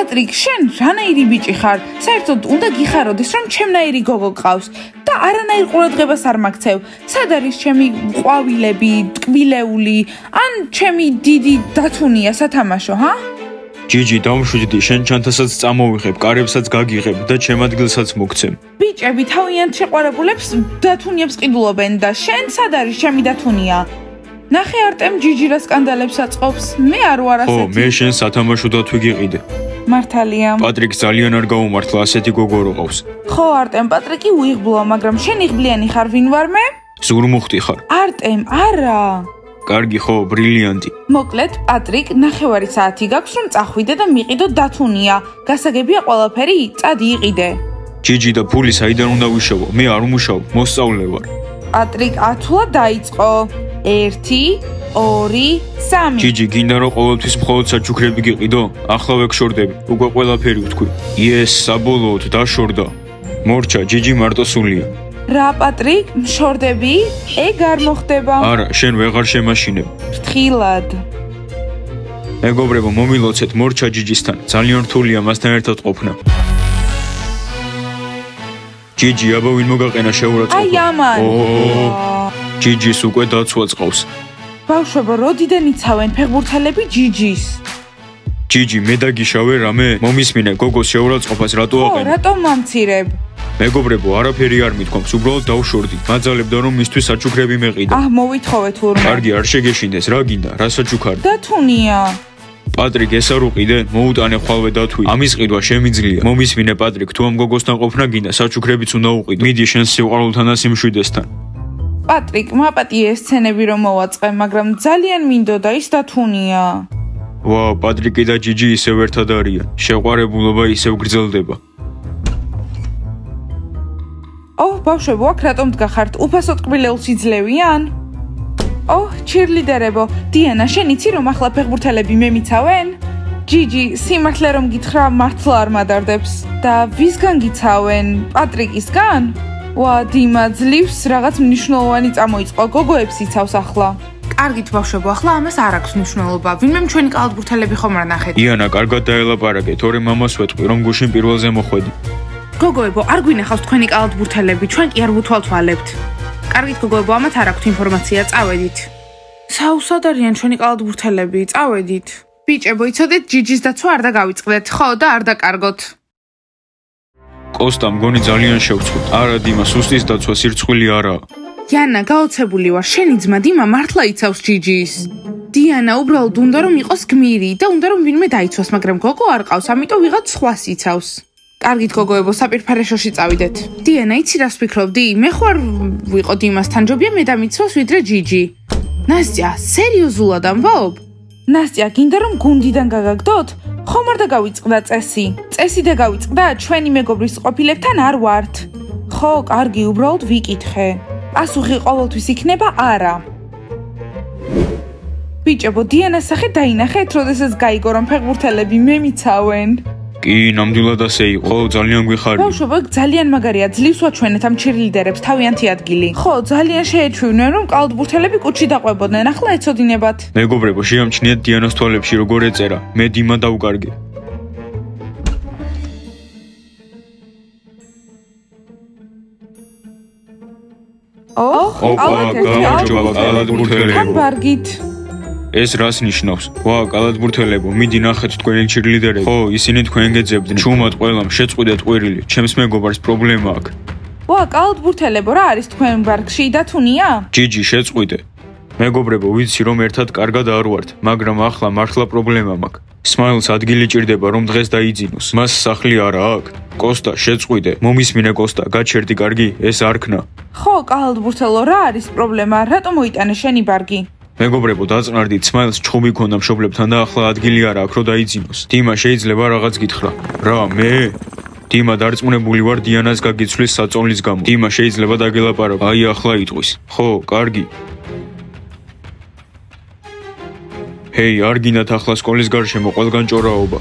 პატრიკ, შენ რანაირი ბიჭი ხარ? საერთოდ უნდა გიხაროდეს, რომ ჩემნაირი გოგო გყავს და არანაირ ყურადღებას არ მაგცევ. სად არის ჩემი ყვავილები, ტკბილეული, ან ჩემი დიდი დათუნია სათამაშო, ჰა? ჯიჯი, დამშვიდდი, შენ ჩანთასაც წამოვიღებ, კარებსაც გაგიღებ და ჩემ ადგილსაც მოგცემ. ბიჭები თავიანთ შეყვარებულებს დათუნიებს ყიდულობენ და შენ სად არის ჩემი დათუნია? ნახე არტემ ჯიჯირა სკანდალებს აწყობს. მე არ ვარ ასეთი. მე შენ სათამაშო დათვი გიყიდე. მართალია. პატრიკ ძალიან არ გაუმართლა, ასეთი გოგო რო ყავს. ხო, არტემ, პატრიკი უიღბლოა, მაგრამ შენ იღბლიანი ხარ, ვინ ვარ მე? ზურმუხტი ხარ. არტემ, არა. კარგი ხო, ბრილიანტი. მოკლედ, პატრიკ, ნახევარი საათი გაქვს, რომ წახვიდე და მიყიდო დათუნია. გასაგებია ყველაფერი, წადი იყიდე. ჯიჯი და ფული საიდან უნდა ვიშოვო? მე არ უმუშავ, მოსწავლე ვარ. პატრიკ, ათულა დაიწყო. 1 2 3 ჯიჯი, გინდა რომ ყოველთვის მხოლოდ საჩუქრები გიყიდო? ახლა ვექშორდები, უკვე ყველაფერი ვთქვი. იეს, საბოლოოდ დაშორდა. მორჩა, ჯიჯი მარტო სულია. რა პატრიკ, მშორდები? ეგ არ მოხდება. არა, შენ ვეღარ შემაშინებ. ფრთხილად. მეგობრებო, მომილოცეთ მორჩა ჯიჯისთან. ძალიან რთულია მასთან ერთად ყოფნა. ჯიჯი, აბა ვინ მოგაყენა შეურაცხყოფა? აი ამან. ჯიჯის უკვე დაცვა წყავს. ბავშვებო, როდიდან იცავენ ფეხბურთელები ჯიჯის? ჯიჯი, მე დაგიშავე რამე? მომისმინე, გოგოს შეურაცხყოფას რატო აყენე? რატომ მამცირებ? მეგობრებო, არაფერი არ მithქვამს, უბრალოდ დავშორდი. მაძალებდა რომ მისთვის საჩუქრები მეყიდა. მოვითხოვე თურმე. კარგი, არ შეგეშინდეს, რა გინდა? რა საჩუქარი? დათუნია. პატრიკ, ეს არ უყიდე? მოუტანე ხვალვე დათვი. ამის ყიდვა შემიძლია. მომისმინე პატრიკ, თუ ამ გოგოსთან ყოფნა გინდა, საჩუქრებიც უნდა უყიდო. მიდი შენ სიყვარულთან და სიმშვიდესთან. პატრიკ, მაპატიე სცენები რომ მოვაწყე, მაგრამ ძალიან მინდოდა ის დათუნია. ვაუ, პატრიკი და ჯიჯი ისევ ერთად არიან. შეყვარებულობა ისევ გრძელდება. ბავშვებო, აქ რატომ დგახართ? უფასო ტკბილეულს იძლევიან? ჩირლიდერებო, დიანა, შენ იცი რომ ახლა ფეხბურთელები მემიცავენ? ჯიჯი, სიმართლე რომ გითხრა, მართლა არ მადარდებს. და ვისგან გიცავენ? პატრიკისგან? დიმა, ძლივს რაღაც მნიშვნელოვანი წამოიწყო, გოგოებს იცავს ახლა. კარგით ბავშვებო, ახლა ამას არ აქვს მნიშვნელობა. ვინმე ჩვენი კალათბურთელები ხომ არ ნახეთ? დიანა, კარგად დაელაპარაკე, თორე მამას ვეთყვი, რომ გუშინ პირველზე მოხვედი. გოგოებო, არ გვინახავს თქვენი კალათბურთელები, ჩვენ კი არ ვუთვალთვალებთ. კარგით გოგოებო, ამათ არ აქვს ინფორმაცია, წავედით. საუსად არიან ჩვენი კალათბურთელები, წავედით. ბიჭებო, იცოდეთ ჯიჯის დაცვა არ დაგავიწყდეთ, ხო და არ დაკარგოთ. კოსტა, მგონი ძალიან შევწყვით. არა, დიმა, სუსტის დაცვა სირცხვილი არაა.იანა, გაოცებული ვარ, შენი ძმა დიმა მართლა იცავს ჯიჯის. დიანა, უბრალოდ უნდა რომ იყოს გმირი და უნდა რომ ვინმე დაიცვას, მაგრამ გოგო არ ყავს, ამიტომ ვიღაც სხვას იცავს. კარგით გოგოებო, საპირფარეშოში წავიდეთ. დიანა, იცი რას ვფიქრობდი? მე ხوار ვიყო დიმასთან, ჯობია მე დამიცვას ვიდრე ჯიჯი. ნასტია, სერიოზულად ამბობ? ნასტია, გინდა რომ გუნდიდან გაგაგდოთ? ხომ არ დაგავიწყდა წესი? წესი დაგავიწყდა, ჩვენი მეგობრის ყოფილებთან არ ვართ. ხო, კარგი, უბრალოდ ვიკითხე. პასუხი ყოველთვის იქნება არა. ბიჭებო, დიანას სახე დაინახეთ, როდესაც გაიგო რომ ფეხბურთელები მემიცავენ. კი, ნამდვილად ასე იყო. ხო, ძალიან გვიხარია. ბავშვებო, ძალიან მაგარია, ძლივს ვაჩვენეთ ამ ჩირლიდერებს თავიანთი ადგილი. ხო, ძალიან შეეჩვივნენ რომ კალათბურთელები კუჩი დაყვებოდნენ, ახლა ეცოდინებათ. მეგობრებო, შეამჩნიეთ დიანას თვალებში როგორ ეწერა. მე დიმა დავკარგე. კალათბურთელებო. ეს რას ნიშნავს? კალათბურთელებო, მიდი ნახეთ თქვენი ჩირლიდერები. ხო, ისინი თქვენ გეძებდნენ. ჩუმად ყველამ შეწყვიდეთ ყვირილი. ჩემს მეგობარს პრობლემა აქვს. კალათბურთელებო, რა არის თქვენ ბარგში დათუნია? ჯიჯი, შეწყვიდე. მეგობრებო, ვიცი რომ ერთად კარგად არ ვართ, მაგრამ ახლა მართლა პრობლემა მაქვს. სმაილს ადგილი ჭირდება რომ დღეს დაიძინოს. მას სახლი არა აქვს. კოსტა, შეწყვიდე. მომისმინე კოსტა, გაჩერდი კარგი, ეს არ ქნა. ხო, კალათბურთელო, რა არის პრობლემა? რატომ მოიტანე შენი ბარგი? მეგობრებო, დაწნარდით, სმაილს ჩხუბი ქონდა მშობლებთან და ახლა ადგილი არა აქვს რომ დაიძინოს. დიმა, შეიძლება რაღაც გითხრა. რა, მე? დიმა, დარწმუნებული ვარ დიანას გაგიცვლის საწოლის გამო. დიმა, შეიძლება დაგელაპარაკო. აი, ახლა იტყვის. ხო, კარგი. ჰეი, არ გინდათ ახლა სკოლის გარშემო ყველგან ჭორაობა.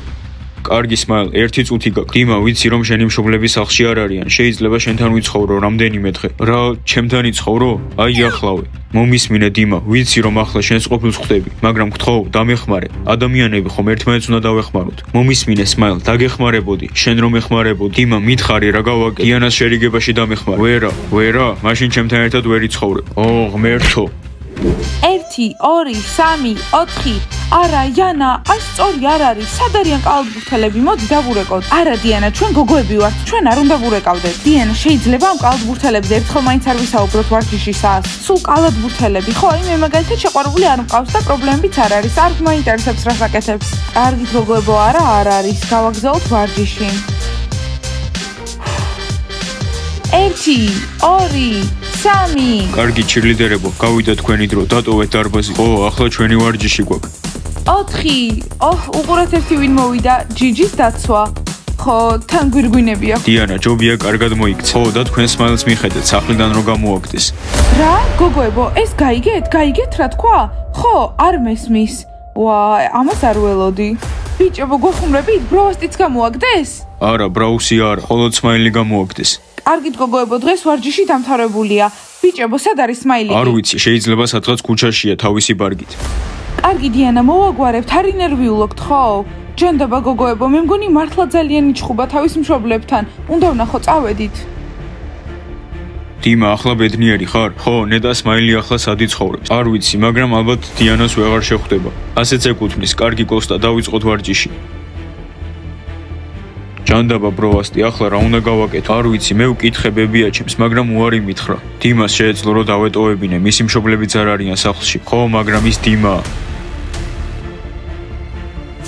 კარგი სმაილ, 1 წუთი გაქვს. დიმა, ვიცი რომ შენი მშობლები სახლში არ არიან. შეიძლება შენთან ვიცხოვრო რამდენიმე დღე. რა, ჩემთან იცხოვრო? აი ახლავე. მომისმინე დიმა, ვიცი რომ ახლა შენს ყოფილს ხვდები, მაგრამ გთხოვ, დამეხმარე. ადამიანები ხომ ერთმანეთს უნდა დავეხმაროთ. მომისმინე სმაილ, დაგეხმარებოდი, შენ რომ ეხმარებოდი. დიმა, მითხარი რა გავაკეთე? დიანას შერიგებაში დამეხმარე. ვერა, მაშინ ჩემთან ერთად ვერ იცხოვრებ. ღმერთო. 1 2 3 4 არაიანა ეს სწორი არ არის სად არიან კალათბურთელები მოდი დავურეკოთ არა დიანა ჩვენ გოგოები ვართ ჩვენ არ უნდა ვურეკავდეთ დიანა შეიძლება ამ კალათბურთელებზე ერთხელ მაინც არ ვისაუბროთ ვარჯიშისას სულ კალათბურთელები ხო აი მე მაგალითად შეყვარებული არ მყავს და პრობლემებიც არ არის არ მაინტერესებს რას აკეთებს კარგით გოგოებო არა არ არის გავაგზავნოთ ვარჯიში 1 2 3 კარგი ჩირლიდერებო, გავიდა თქვენი დრო, დატოვეთ დარბაზი. ხო, ახლა ჩვენი ვარჯიში გვაქვს. 4 უყურეთ ერთი ვინ მოვიდა, ჯიჯის დაცვა. ხო, თან გვირგვინები აქვს. დიანა, ჯობია კარგად მოიქცე. ხო, და თქვენ სმაილს მიხედეთ, სახლიდან რო გამოაგდეს. რა, გოგოებო, ეს გაიგეთ რა თქვა? ხო, არ მესმის. ვაი, ამას არ ველოდი. ბიჭებო, გოხუმრებით, ბროუსტიც გამოაგდეს? არა, ბრაუსი არა, მხოლოდ სმაილი გამოაგდეს. კარგით გოგოებო, დღეს ვარჯიში დამთავრებულია. ბიჭებო, სად არის სმაილი? არ ვიცი, შეიძლება სადღაც ქუჩაშია თავისი ბარგით. კარგი დიანა, მოვაგვარებთ, არ ინერვიულობთ ხო? ჯანდაბა გოგოებო, მე მგონი მართლა ძალიან იჩხუბა თავის მშობლებთან. უნდა ვნახო, წავედით. დიმა, ახლა ბედნიერი ხარ? ხო, ნეტა სმაილი ახლა სად იცხოვრებს? არ ვიცი, მაგრამ ალბათ დიანას ვეღარ შეხვდება. ასეც ეკუთვნის, კარგი კოსტა, დავიწყოთ ვარჯიში. ჯანდაბა ბროვასტი, ახლა რა უნდა გავაკეთო? არ ვიცი, მე ვკითხებებია ჩემს, მაგრამ უარი მითხრა. დიმას შეეძლო რომ დავეტოვებინე, მისი მშობლებიც არ არიან სახლში. ხო, მაგრამ ის დიმა.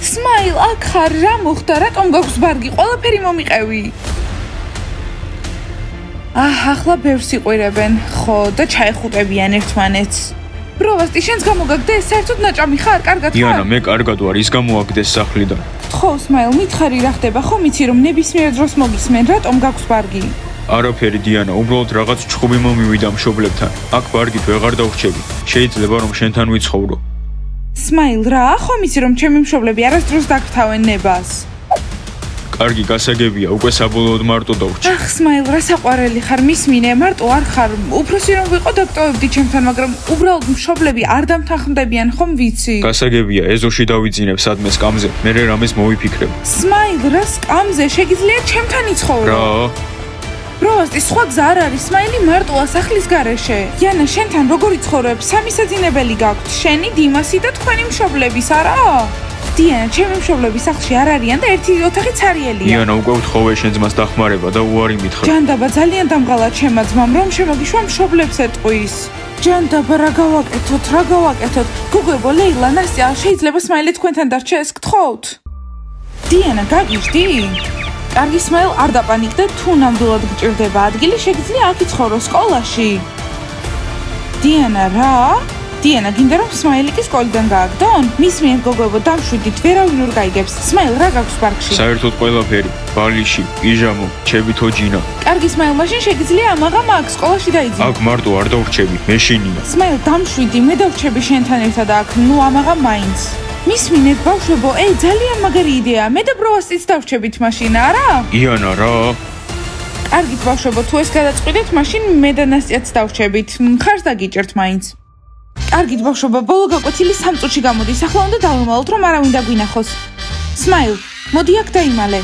სმაილ, აქ ხარ, რა მოხდა? რატომ გაქვს ბარგი? ყველაფერი მომიყევი. ახლა ბევრს იყურებენ, ხო, და ჩაეხუტებიან ერთმანეთს. ბროვასტი, შენს გამოგაგდეს, საერთოდ ნაჭამი ხარ, კარგად ხარ? დიანა, მე კარგად ვარ, ის გამოაგდეს სახლიდან. ხო, სმაილ, მითხარი რა ხდება, ხო მიცი რომ ნებისმიერ დროს მოგისმენ, რატომ გაქვს ბარგი? არაფერი დიანა, უბრალოდ რაღაც ჩხუბი მომივიდა მშობლებთან. აქ ბარგით ვეღარ დავრჩები. შეიძლება რომ შენთან ვიცხოვრო. სმაილ, რა, ხო მიცი რომ ჩემი მშობლები არასდროს დაგრთავენ ნებას. კარგი, გასაგებია, უკვე საბოლოოდ მარტო დავრჩი. ახ, სმაილ, რა საყვარელი ხარ, მისმინე, მარტო არ ხარ. უფროსი რომ ვიყო დაგტოვებდი ჩემთან, მაგრამ უბრალოდ მშობლები არ დამთანხმდებიან, ხომ ვიცი? გასაგებია, ეზოში დავიძინებ სადმე სკამზე, მერე რამეს მოვიფიქრებ. სმაილ, რა სკამზე, შეგიძლია ჩემთან იცხოვრო. რა? ბროვასტი, სხვა გზა არ არის, სმაილი მარტოა სახლის გარეშე. იანა, შენთან როგორ იცხოვრებ? 3 საძინებელი გაქვთ, შენი, დიმასი და თქვენი მშობლების, არა? დიანა, ჩემი მშობლები სახლში არ არიან და ერთი ოთახიც არიელია. დიანა, უკვე ვთხოვე შენ ძმას დახმარება და უარი მითხრა. ჯანდაბა, ძალიან დამღალა ჩემმა ძმამ, რომ შემოგიშვა მშობლებს ეტყვის. ჯანდაბა, რა გავაკეთოთ? გოგოებო, ლეილა, ნასტია, შეიძლება სმაილი თქვენთან დარჩეს, გთხოვთ. დიანა, გაგიჟდი? კარგი სმაილ, არ დაპანიკდე, თუ ნამდვილად გჭირდება ადგილი, შეგიძლია აქ იცხოვრო სკოლაში. დიანა, რა? დიანა, გინდა რომ სმაილი კი სკოლიდან გააგდონ? მის მიერ გოგოებო, დამშვიდით, ვერავინ ვერ გაიგებს. სმაილ, რა გაქვს პარკში? საერთოდ ყველაფერი, ბალიში, პიჟამო, ჩებითო ჯინა. კარგი სმაილ, მაშინ შეგიძლია ამაღამ აქ სკოლაში დაიძინო. აქ მარტო არ დავრჩები, მეშინია. სმაილ, დამშვიდი, მე დავრჩები შენთან ერთად აქ, ნუ ამაღამ მაინც. მისმინეთ, ბავშვებო, ძალიან მაგარი იდეაა. მე და ბროვასტიც დავრჩებით მაშინ, არა? იანა, რა? კარგით, ბავშვებო, თუ ეს გადაწყვიტეთ, მაშინ მე და ნასტიაც დავრჩებით. მხარს დაგიჭერთ მაინც. კარგით, ბავშვებო, ბოლო გაკვეთილი 3 წუთში გამოდის. ახლა უნდა დავიმალოთ, რომ არავინ დაგვინახოს. სმაილ, მოდი აქ დაიმალე.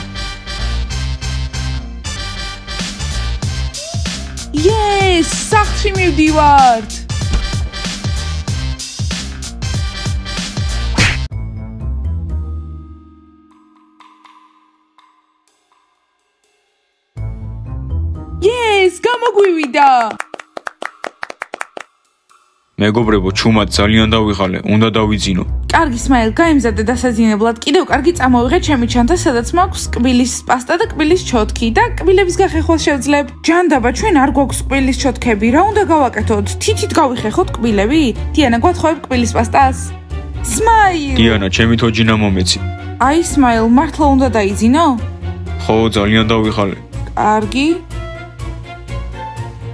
Yes, სახლში მივდივართ. Yes, გამოგვივიდა. მეგობრებო, ჩუმად ძალიან დავიღალე, უნდა დავიძინო. კარგი სმაილ, გაიმზადე დასაძინებლად. კიდევ კარგი წამოვიღე ჩემი ჩანთა, სადაც მაქვს კბილის პასტა და კბილის ჩოთკი და კბილების გახეხვას შევძლებ. ჯანდაბა, ჩვენ არ გვაქვს კბილის ჩოთკები, რა უნდა გავაკეთოთ? თითით გავიხეხოთ კბილები? დიანა, გვათხოვებ კბილის პასტას? სმაილ! დიანა, ჩემი თოჯინა მომეცი. აი, სმაილ, მართლა უნდა დაიძინო? ხო, ძალიან დავიღალე. კარგი.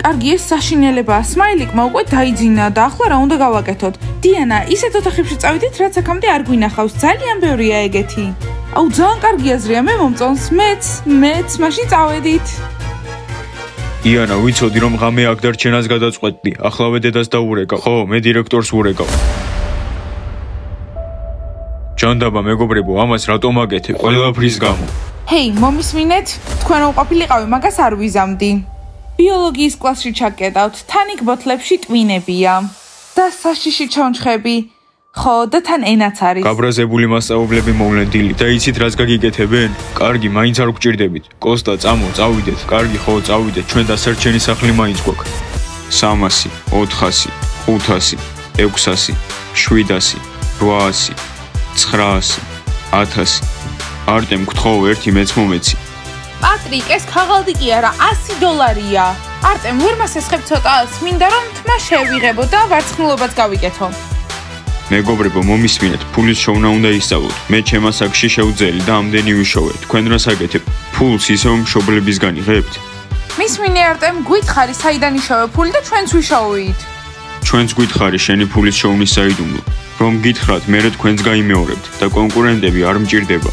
კარგი, ეს საშინელებაა. სმაილიკმა უკვე დაიძინა და ახლა რა უნდა გავაკეთოთ? დიანა, ისეთ ოთახებში წავიდეთ, რაც აქამდე არ გვინახავს. ძალიან ბევრია ეგეთი. აუ ძალიან კარგი აზრია, მე მომწონს, მეც, მაშინ წავედით. იანა, ვიცოდი რომ ღამე აქ დარჩენას გადაწყვეტდი. ახლავე დედას დაურეკავ. ხო, მე დირექტორს ვურეკავ. ჯანდაბა მეგობრებო, ამას რატომ აკეთებ? ყველაფრის გამო. ჰეი, მომისმინეთ, თქვენ უყოფილიყავი, მაგას არ ვიზამდი. ბიოლოგიის კლასში ჩაგკეტავთ, თან იქ ბოთლებში ტვინებია და საშიში ჩონჩხები. ხო, და თან ენაც არის. გაბრაზებული მასწავლებლები მოვლენ დილით და იცით რას გაგიკეთებენ? კარგი, მაინც არ გჭირდებით. კოსტა, წამო, წავიდეთ. კარგი, ხო, წავიდეთ. ჩვენ დასერჩენი სახლი მაინც გვაქვს. 300, 400, 500, 600, 700, 800, 900, 1000. არტემ, გთხოვ, ერთი მეც მომეცი. პატრიკ, ეს ქაღალდი კი არა, $100. არტემ, ვერ მასესხებ ცოტას, მინდა რომ თმა შევიღებო და ვარცხნილობაც გავიკეთო. მეგობრებო, მომისმინეთ, ფულის შოვნა უნდა ისწავლოთ. მე ჩემ ასაკში შევძელი და ამდენი ვიშოვე. თქვენ რას აკეთებთ? ფულს ისევ მშობლებისგან იღებთ? მისმინე არტემ, გითხარი საიდან იშოვე ფული და ჩვენც ვიშოვით. ჩვენც გითხარი შენი ფულის შოვნის საიდუმლო. რომ გითხრათ, მერე თქვენც გაიმეორებთ და კონკურენტები არ მჭირდება.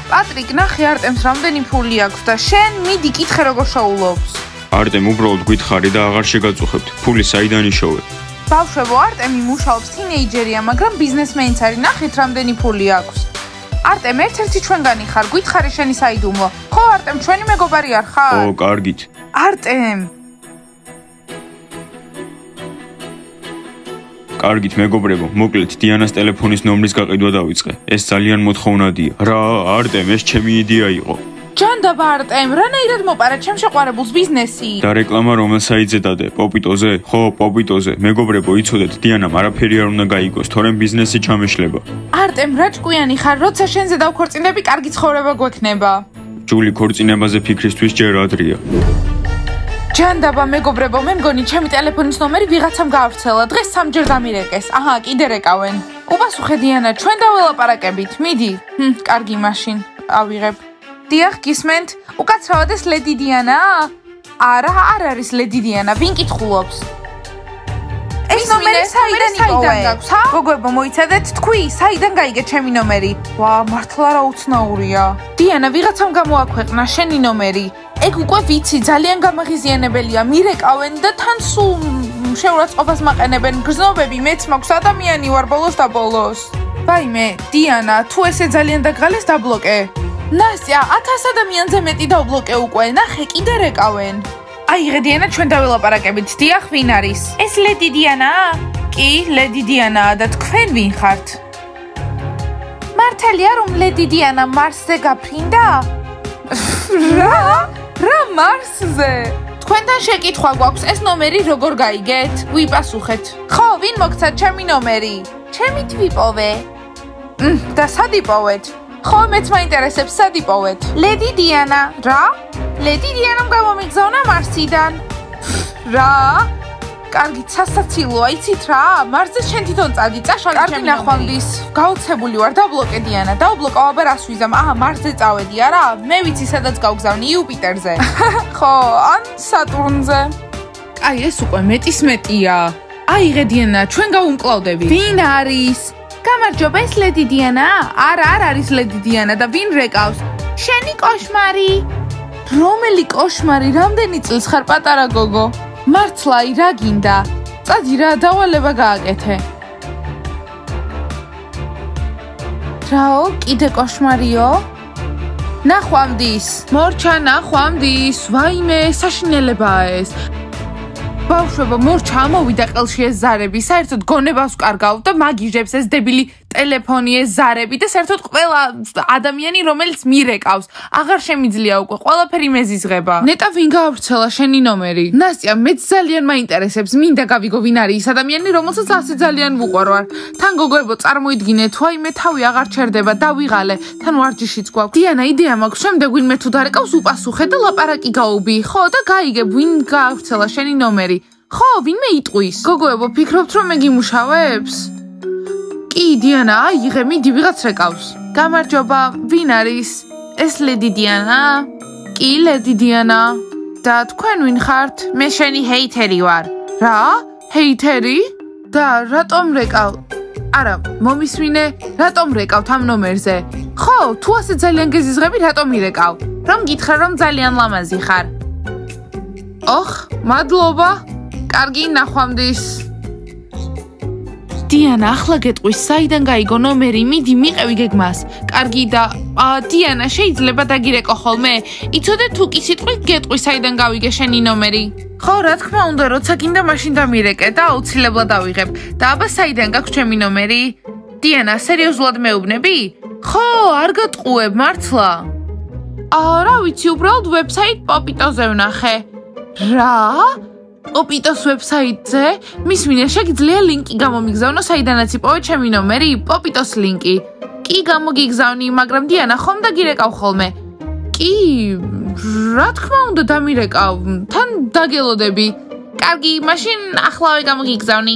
პატრიკ, ნახე არტემს რამდენი ფული აქვს და შენ მიდი კითხე როგორ შოულობს. არტემ, უბრალოდ გითხარი და აღარ შეგაწუხებთ. ფული საიდან იშოვე? ბავშვებო, არტემი მუშაობს, თინეიჯერია, მაგრამ ბიზნესმენიც არის, ნახეთ რამდენი ფული აქვს. არტემ, ერთ-ერთი ჩვენგანი ხარ, გითხარი შენი საიდუმლო. ხო, არტემ, ჩვენი მეგობარი არ ხარ? ო, კარგით. არტემ. კარგით, მეგობრებო, მოკლედ დიანას ტელეფონის ნომრის გაყიდვა დავიწყე. ეს ძალიან მოთხოვნადია. რა, არტემ, ეს ჩემი იდეა იყო. ჯანდაბა არტემ, რანაირად მოპარა ჩემ შეყვარებულს ბიზნესი? და რეკლამა რომელ საიტზე დადე? პოპიტოზე? ხო, პოპიტოზე. მეგობრებო, იცოდეთ, დიანამ არაფერი არ უნდა გაიგოს, თორემ ბიზნესი ჩამეშლება. არტემ, რა ჭკვიანი ხარ, როცა შენზე დავქორწინდები, კარგი ცხოვრება გვექნება. ჯული, ქორწინებაზე ფიქრისთვის ჯერ ადრეა. ჯანდაბა მეგობრებო, მე მგონი ჩემი ტელეფონის ნომერი ვიღაცამ გაავრცელა. დღეს სამჯერ დამირეკეს. აჰა, კიდე რეკავენ. უპასუხე დიანა, ჩვენ დაველაპარაკებით. მიდი. კარგი მაშინ. ავიღებ. დიახ, გისმენთ? უკაცრავად ეს ლედი დიანაა? არა, არ არის ლედი დიანა, ვინ კითხულობს? ეს ნომერი საიდან გაქვს, ჰა? გოგოებო, მოიცადეთ, თქვი, საიდან გაიგეთ ჩემი ნომერი? ვა, მართლა რა უცნაურია. დიანა, ვიღაცამ გამოაქვეყნა შენი ნომერი. ეგ უკვე ვიცი, ძალიან გამაღიზიანებელია, მირეკავენ და თან სულ შეურაცხყოფას მაყენებენ. გრძნობები, მეც მაქვს, ადამიანი ვარ ბოლოს და ბოლოს. ვაიმე, დიანა, თუ ესე ძალიან დაგღალეს, დაბლოკე. ნასტია, 1000 ადამიანზე მეტი დაბლოკე უკვე, ნახე, კიდე რეკავენ. აიღე დიანა, ჩვენ დაველაპარაკებით. დიახ, ვინ არის? ეს ლედი დიანაა? კი, ლედი დიანაა და თქვენ ვინ ხართ? მართალია რომ ლედი დიანა მარსზე გაფრინდა? რა მარსზე? თქვენთან შეკითხვა გვაქვს, ეს ნომერი როგორ გაიგეთ? ვიპასუხეთ. ხო, ვინ მოგცათ ჩემი ნომერი? ჩემი twipove. და სად იპოვეთ? ხო, მეც მაინტერესებს, სად იპოვეთ? ლედი დიანა. რა? ლედი დიანამ გამომიგზავნა მარსიდან. რა? კარგი, სასაცილოა, იცით რა? მარსზე შენ თვითონ წადი, წაშალი ჩემი. კარგი, ნახვამდის. გაოცებული ვარ, დაბლოკე დიანა. დაუბლოკავ, აბა რას ვიზამ? აჰა, მარსზე წავედი, არა? მე ვიცი, სადაც გავგზავნი, იუპიტერზე. ხო, ან სატურნზე. აი, ეს უკვე მეტის მეტია. აიღე დიანა, ჩვენ გავუმკლავდები. ვინ არის? გამარჯობა, ეს ლედი დიანაა? არა, არ არის ლედი დიანა და ვინ რეკავს? შენი კოშმარი. რომელი კოშმარი? რამდენი წელს ხარ პატარა გოგო? მართლა, რა გინდა? წადი რა, დავალება გააკეთე. რაო, კიდე კოშმარიო? ნახვამდის. მორჩა, ნახვამდის. ვაიმე, საშინელებაა ეს. ბავშვებო, მორჩა ამოვიდა ყელში ეს ზარები, საერთოდ გონებას ვკარგავ და მაგიჟებს ეს დებილი ტელეფონი, ეს ზარები და საერთოდ ყველა ადამიანი, რომელიც მირეკავს, აღარ შემიძლია უკვე, ყველაფერი მეზიზღება. ნეტა ვინ გაავრცელა შენი ნომერი? ნასტია, მეც ძალიან მაინტერესებს, მინდა გავიგო ვინ არის ის ადამიანი, რომელსაც ასე ძალიან ვუყვარვარ. თან გოგოებო, წარმოიდგინეთ, ვაიმე თავი აღარ ჩერდება, დავიღალე, თან ვარჯიშიც გვაქვს. დიანა, იდეა მაქვს, შემდეგ ვინმე თუ დარეკავს, უპასუხე და ლაპარაკი გაუბი, ხო და გაიგებ ვინ გაავრცელა შენი ნომერი. ხო, ვინმე იტყვის. გოგოებო, ფიქრობთ რომ მე გიმუშავებს? კი, დიანა, აიღე, მიდი ვიღაც რეკავს. გამარჯობა, ვინ არის? ეს ლედი დიანა? კი, ლედი დიანა. და თქვენ ვინ ხართ? მე შენი ჰეითერი ვარ. რა? ჰეითერი? და რატომ რეკავ? არა, მომისმინე, რატომ რეკავთ ამ ნომერზე? ხო, თუ ასე ძალიან გეზიზღები, რატომ ირეკავ? რომ გითხრა, რომ ძალიან ლამაზი ხარ. ოხ, მადლობა. კარგი ნახვამდის. დიანა, ახლა გეტყვის, საიდან გაიგო ნომერი? მიდი, მიყევი გეგმას. კარგი და დიანა, შეიძლება დაგირეკო ხოლმე? იცოდე თუ კი სიტყვით გეტყვის, საიდან გავიგე შენი ნომერი? ხო, რა თქმა უნდა, როცა გინდა მაშინ დამირეკე და აუცილებლად დავიღებ. და აბა საიდან გაქვს ჩემი ნომერი? დიანა, სერიოზულად მეუბნები? ხო, არ გატყუებ, მართლა. რა ვიცი, უბრალოდ ვებსაიტ პოპიტოზე ვნახე. რა? პოპიტოს ვებსაიტზე? მის მინდა შეგიძლია ლინკი გამომიგზავნო, საიდანაც იპოვე ჩემი ნომერი, პოპიტოს ლინკი. კი, გამოგიგზავნი, მაგრამ დიანა, ხომ დაგირეკავ ხოლმე? კი, რა თქმა უნდა დამირეკავ, თან დაგელოდები. კარგი, მაშინ ახლავე გამოგიგზავნი.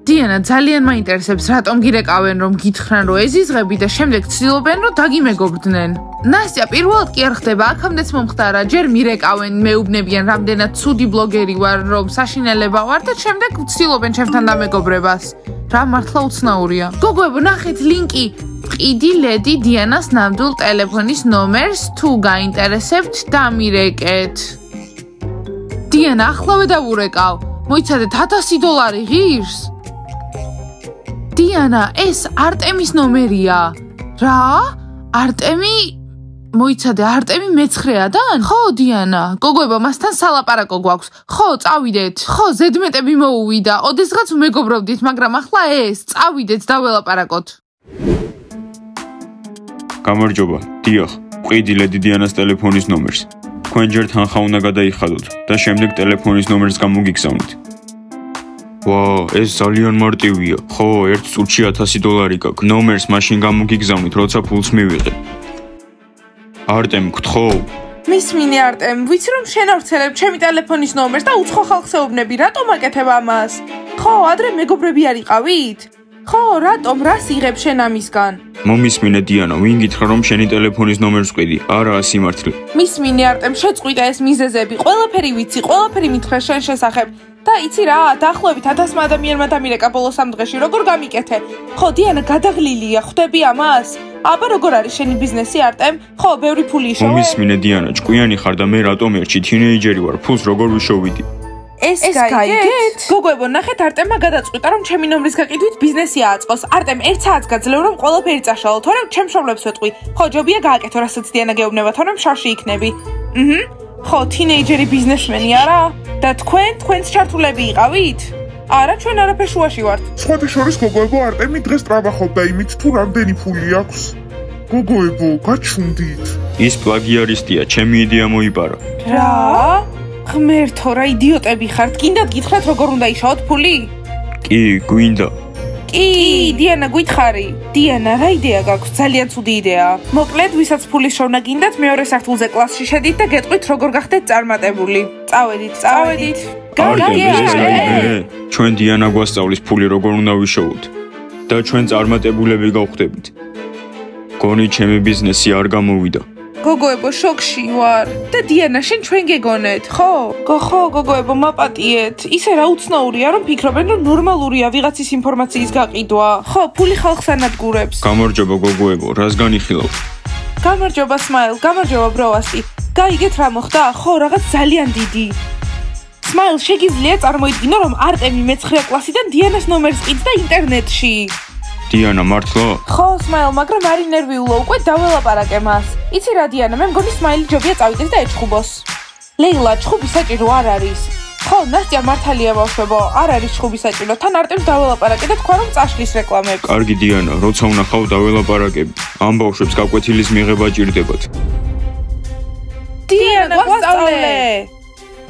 დიანა, ძალიან მაინტერესებს, რატომ გირეკავენ, რომ გითხრან, რომ ეზიზღები და შემდეგ ცდილობენ, რომ დაგიმეგობრდნენ. ნასტია, პირველად კი არ ხდება, აქამდეც მომხდარა, ჯერ მირეკავენ, მეუბნებიან, რამდენად ცუდი ბლოგერი ვარ, რომ საშინელება ვარ და შემდეგ ცდილობენ ჩემთან დამეგობრებას. რა მართლა უცნაურია. გოგოებო, ნახეთ ლინკი. ყიდი ლედი დიანას ნამდვილ ტელეფონის ნომერს, თუ გაინტერესებთ, დამირეკეთ. დიანა, ახლავე დავურეკავ. მოიცადეთ $1000 ღირს. დიანა, ეს არტემის ნომერია. რა? არტემი? მოიცადე, არტემი მე-9-დან? ხო, დიანა. გოგოებო, მასთან სალაპარაკო გვაქვს. ხო, წავიდეთ. ხო, ზედმეტები მოუვიდა. ოდესღაც ვმეგობრობდით, მაგრამ ახლა ეს, წავიდეთ, დაველაპარაკოთ. გამარჯობა, დიახ, ვყიდი ლედი დიანას ტელეფონის ნომერს. თქვენ ჯერ თანხა უნდა გადაიხადოთ და შემდეგ ტელეფონის ნომერს გამოგიგზავნით. ეს ძალიან მარტივია. ხო, ერთ წუთში $1000 გაქვს. ნომერს მაშინ გამოგიგზავნით, როცა ფულს მივიღებ. არტემ, გთხოვ. მისმინე არტემ, ვიცი რომ შენ ავრცელებ ჩემი ტელეფონის ნომერს და უცხო ხალხს ეუბნები, რატომ აკეთებ ამას? ხო, ადრე მეგობრები არ იყავით? ხო, რატომ რას იღებ შენ ამისგან? მომისმინე დიანა, ვინ გითხრა რომ შენი ტელეფონის ნომერს ვყიდი? არაა სიმართლე. მისმინე არტემ, შეწყვიტე ეს მიზეზები. ყველაფერი ვიცი, ყველაფერი მითხრა შენ შესახებ. და იცი რა, დაახლოებით 1000 ადამიანმა დამირეკა ბოლოს ამ დღეში, როგორ გამიკეთე? ხო, დიანა, გადაღლილია, ხვდები ამას? აბა როგორ არის შენი ბიზნესი არტემ? ხო, ბევრი ფული იშოვე? მომისმინე დიანა, ჭკვიანი ხარ და მე რატომ ერთში თინეიჯერი ვარ, ფულს როგორ ვიშოვიდი? ეს გაიგეთ? გოგოებო, ნახეთ არტემმა გადაწყვიტა რომ ჩემი ნომრის გაკითვით ბიზნესი აწყოს. არტემ, 1 საათს გაძლევ რომ ყველაფერი წაშალო, თორემ ჩემ შობლებს ვეტყვი. ხო, ჯობია გააკეთო, რასაც დიანა გეუბნება, თორემ შარში იქნები. ხო, თინეიჯერი ბიზნესმენი არა? და თქვენს ჩართულები იყავით? არა, ჩვენ არაფერ შუაში ვართ. სხვათა შორის გოგოებო, არტემი დღეს ტრაბახობდა იმით, თუ რამდენი ფული აქვს. გოგოებო, გაჩვდით. ის პლაგიარისტია, ჩემი იდეა მოიპარა. რა? ღმერთო, რა იდიოტები ხართ? გინდათ გითხრათ როგორ უნდა იშოვოთ ფული? კი, გვინდა. კი, დიანა, გითხარი. დიანა, რა იდეა გაქვს? ძალიან ცუდი იდეაა. მოკლედ, ვისაც ფულის შოვნა გინდათ, მეორე სართულზე კლასში შედით და გეტყვით როგორ გახდეთ წარმატებული. წავედით. ჩვენ დიანა გვასწავლის ფული როგორ უნდა ვიშოვოთ და ჩვენ წარმატებულები გავხდებით. გონი ჩემი ბიზნესი არ გამოვიდა. გოგოებო, შოკში ვარ. და დიანა, შენ ჩვენ გეგონეთ, ხო? ხო, გოგოებო, მაპატიეთ. ისე რა უცნაურია, რომ ფიქრობენ, რომ ნორმალურია ვიღაცის ინფორმაციის გაყიდვა. ხო, ფული ხალხს ანადგურებს. გამარჯობა, გოგოებო, რას განიხილავთ? გამარჯობა, სმაილ, გამარჯობა, ბროვასტი. გაიგეთ რა მოხდა? ხო, რაღაც ძალიან დიდი. სმაილ, შეგიძლია წარმოიდგინო, რომ არტემი მე-9 კლასიდან დიანას ნომერს ყიდდა ინტერნეტში. დიანა, მართლა? ხო, სმაილ, მაგრამ არ ინერვიულო, უკვე დაველაპარაკე მას. იცი რა, დიანა, მე მგონი სმაილი ჯობია წავიდეს და ეჩხუბოს. ლეილა, ჩხუბი საჭირო არ არის. ხო, ნასტია, მართალია ბავშვებო, არ არის ჩხუბი საჭირო. თან არტემს დაველაპარაკე და თქვა რომ წაშლის რეკლამებს. კარგი დიანა, როცა ვნახავ დაველაპარაკები. ამ ბავშვებს გაკვეთილის მიღება ჭირდებათ. დიანა, გვასწავლე.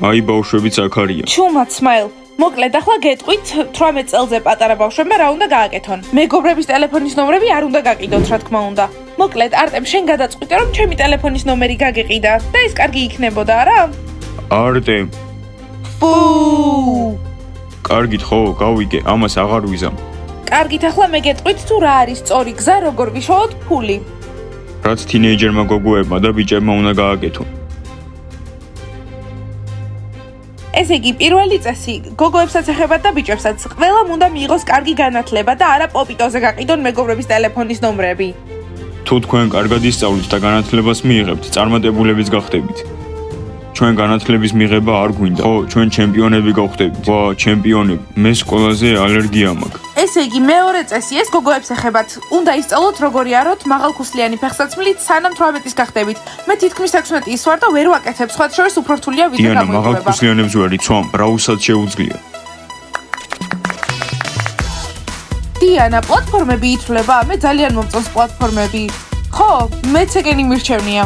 აი ბავშვებიც აქ არიან. ჩუმად, სმაილ. მოკლედ, ახლა გეტყვით 18 წელზე პატარა ბავშვებმა რა უნდა გააკეთონ. მეგობრების ტელეფონის ნომრები არ უნდა გაკიდოთ, რა თქმა უნდა. მოკლედ, არტემ, შენ გადაწყვიტე, რომ ჩემი ტელეფონის ნომერი გაგეყიდა და ეს კარგი იქნებოდა, არა? არტემ. ფუ! კარგით, ხო, გავიგე, ამას აღარ ვიზამ. კარგით, ახლა მე გეტყვით თუ რა არის სწორი გზა, როგორ ვიშოვოთ ფული. რაც თინეიჯერმა გოგოებმა და ბიჭებმა უნდა გააკეთონ. ესე იგი, პირველი წესი, გოგოებსაც ეხებათ და ბიჭებსაც, ყველამ უნდა მიიღოს კარგი განათლება და არა პოპიტოზე გაყიდონ მეგობრების ტელეფონის ნომრები. თუ თქვენ კარგად ისწავლით და განათლებას მიიღებთ, წარმატებულებიც გახდებით. ჩვენ განათლების მიღება არ გვინდა. ხო, ჩვენ ჩემპიონები გავხდებით. ვა, ჩემპიონები. მეს ყველაზე ალერგია მაქვს. ესე იგი, მეორე წესი ეს გოგოებს ეხებათ. უნდა ისწავლოთ როგორი აროთ მაღალხუსლიანი ფეხსაცმლით, სანამ 18-ის გახდებით. მე თითქმის 16-ის ვარ და ვერ ვაკეთებ, სხვათა შორის უფრო რთულია ვიდრე დიანა, გამოიყურება. მაღალხუსლიანებს ვერ იცვამ, რაუსაც შეუძლია. დიანა, პლატფორმები ითვლება? მე ძალიან მომწონს პლატფორმები. ხო, მეც ეგენი მირჩევნია.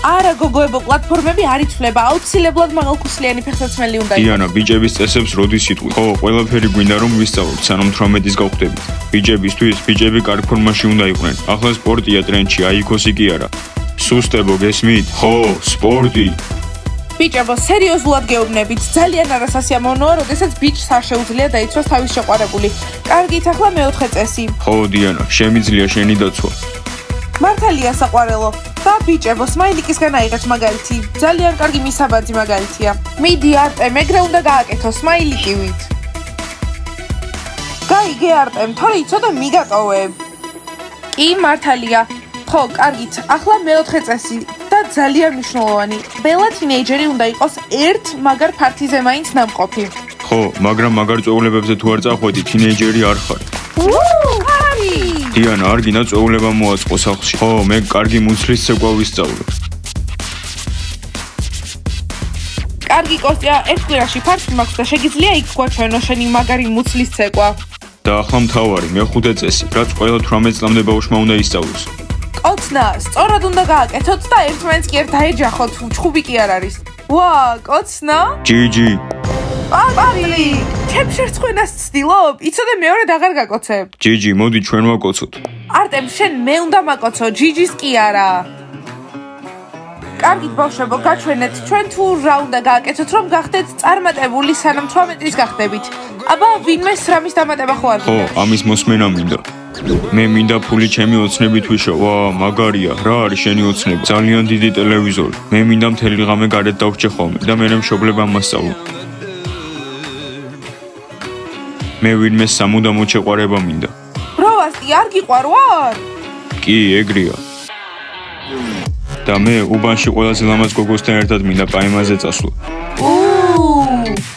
არა გოგოებო, პლატფორმები არ ითვლება, აუცილებლად მაღალხუსლიანი ფეხსაცმელი უნდა იყოს. დიანა, ბიჭების წესებს როდის იტყვი? ხო, ყველაფერი გვინდა რომ ვისწავლოთ, სანამ 18-ის გავხდებით. ბიჭებისთვის, ბიჭები კარგ ფორმაში უნდა იყვნენ. ახლა სპორტია ტრენდში, აიქოსი კი არა. სუსტებო, გესმით? ხო, სპორტი. ბიჭებო, სერიოზულად გეუბნებით, ძალიან არასასიამოვნოა, როდესაც ბიჭს არ შეუძლია დაიცვას თავის შეყვარებული. კარგით, ახლა მეოთხე წესი. ხო, დიანა, შემიძლია შენი დაცვა. მართალია საყვარელო. და ბიჭებო, სმაილიკისგან აიღეთ მაგალითი. ძალიან კარგი მისაბაძი მაგალითია. მიდი არტემ, ეგრე უნდა გააკეთო სმაილიკივით. გაიგე არტემ, თორე იცოდე მიგატოვე. კი, მართალია. ხო, კარგით. ახლა მეოთხე წესი და ძალიან მნიშვნელოვანი. ბელა თინეიჯერი უნდა იყოს ერთ მაგარ ფართიზე მაინც ნამყოფი. ხო, მაგრამ მაგარ წვეულებებზე თუ არ წახვედი, თინეიჯერი არ ხარ. დიანა, არ გინდა წვეულება მოაწყო სახლში. ხო, მე კარგი მუცლის ცეკვა ვისწავლებ. კარგი კოსტია, ერთ კვირაში ფარფლი მაქვს და შეგიძლია იქ გვაჩვენო შენი მაგარი მუცლის ცეკვა. და ახლა მთავარი, მეხუთე წესი, რაც ყველა 18 წლამდე ბავშვმა უნდა ისწავლოს. კოცნა, სწორად უნდა გააკეთოთ და ერთმანეთს კი არ დაეჯახოთ, ჩხუბი კი არ არის. ვა, კოცნა? ჯიჯი. პაპარი, ჩემ შერცხვენას ცდილობ? იცოდე მეორედ აღარ გაკოცებ. ჯიჯი, მოდი ჩვენ ვაკოცოთ. არტემ, შენ მე უნდა მაკოცო, ჯიჯის კი არა. კარგით ბავშვებო, გაჩვენეთ, ჩვენ თუ რა უნდა გააკეთოთ, რომ გახდეთ წარმატებული სანამ 18-ის გახდებით. აბა, ვინმე სრამის დამატება ხო არ ხო, ამის მოსმენა მინდა. მე მინდა ფული ჩემი ოცნებით ვიშო. ვა, მაგარია, რა არის შენი ოცნები? ძალიან დიდი ტელევიზორი. მე მინდა მთელი ღამე გარეთ დავჭე ხოლმე და მე მშობლებმა მასწავლო. მე ვინმე სამუდამოდ შეყვარება მინდა. ბროვასტი, არ გიყვარ ვარ? კი, ეგრეა. და მე უბანში ყველაზე ლამაზ გოგოსთან ერთად მინდა პაემაზე წასვლა.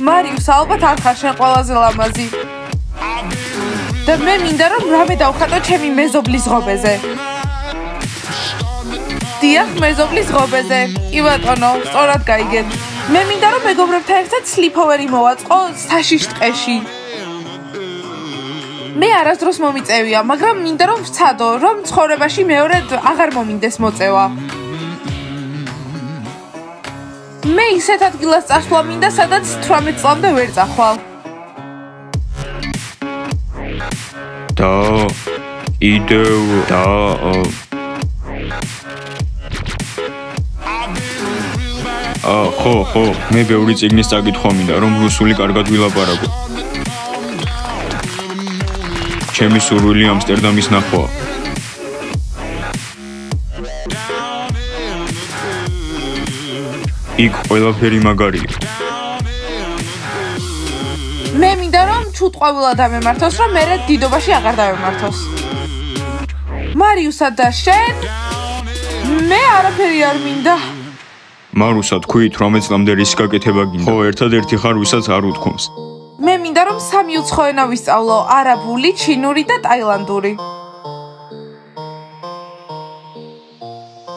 მარიუს, ალბათ არ ხარ შენ ყველაზე ლამაზი. და მე მინდა რომ რამე დავხატო ჩემი მეზობლის ღობეზე. დიახ, მეზობლის ღობეზე. კი ბატონო, სწორად გაიგეთ. მე მინდა რომ მეგობრებთან ერთად სლიპოვერი მოვაწყო საშიშ ტყეში. მე არასდროს მომიწევია, მაგრამ მინდა რომ ვცადო, რომ ცხოვრებაში მეორედ აღარ მომინდეს მოწევა. მე ისეთ ადგილას წასვლა მინდა, სადაც 18 წლამდე ვერ წახვალ. და იდეო და ხო, მე ბევრი წიგნის წაკითხვა მინდა, რომ რუსული კარგად ვილაპარაკო. ჩემი სურვილი ამსტერდამის ნახვაა. იქ ყველაფერი მაგარია. მე მინდა რომ ჩუტყვავილად დამემართოს, რომ მერე დიდობაში აღარ დავემართოს. მარიუსა და შენ? მე არაფერი არ მინდა. მარუსა, თქვი 18 წლამდე რის გაკეთება გინდა? ხო, ერთადერთი ხარ, ვისაც არ უთქვამს. მე მინდა რომ 3 უცხო ენა ვისწავლო: არაბული, ჩინური და ტაილანდური.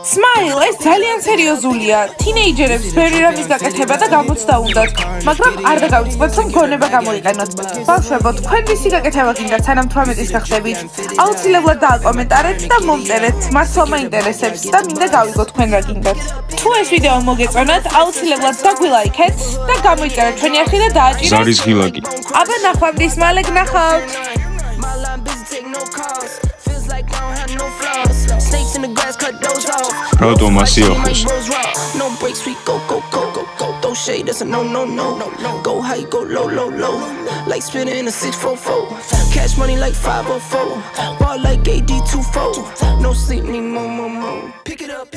სმაილ, ეს ძალიან სერიოზულია. თინეიჯერებს ბევრი რამის გაკეთება და გამოცდა უნდათ, მაგრამ არ დაგავიწყდეთ რომ გონება გამოიყენოთ. ბავშვებო, თქვენ ვისი გაკეთება გინდათ სანამ 18-ის გახდებით? აუცილებლად დააკომენტარეთ და მომწერეთ, მართლა მაინტერესებს და მინდა გავიგო თქვენ რა გინდათ. თუ ეს ვიდეო მოგეწონათ, აუცილებლად დაგვილაიქეთ და გამოიწერეთ ჩვენი არხი და დააჭირეთ ზარის ღილაკი. აბა ნახვამდის მალე გნახავთ. Snakes in the grass, cut those off. რატომ ასე ახლოს? No breaks, we go. Throw shade, that's a no. Go high, go low. Like spinning in a 644. Cash money like 504. Ball like AD24. No sleep, need more. Pick it up.